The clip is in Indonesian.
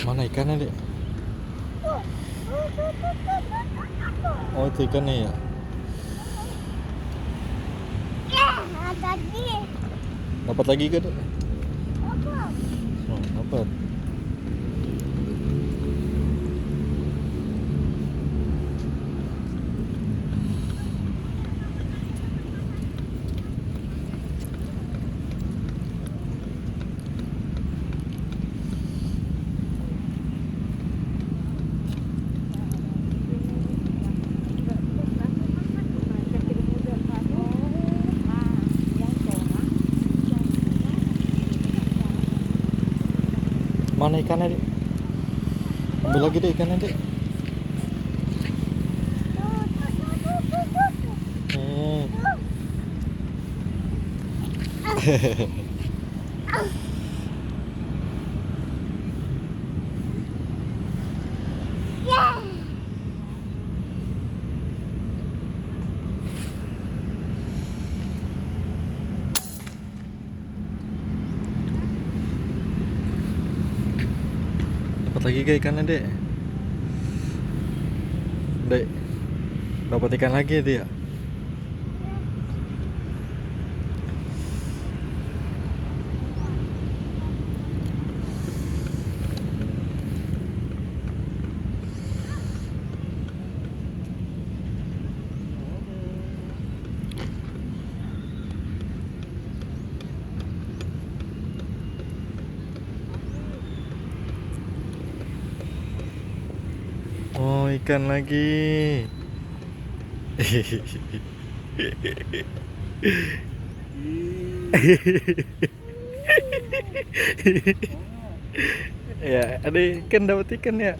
Mana ikannya, Dek? Oh, itu ikannya ya. Tadi Dapat lagi kan, Dek? apa? Oh, dapat. Mana ikannya, Dek? Ambil lagi, Dek, ikannya, Dek. Hmm. Dapat lagi gak ikannya, Dek? Dek, dapat ikan lagi dia. Oh, ikan lagi. Ya, ada ikan, dapat ikan ya.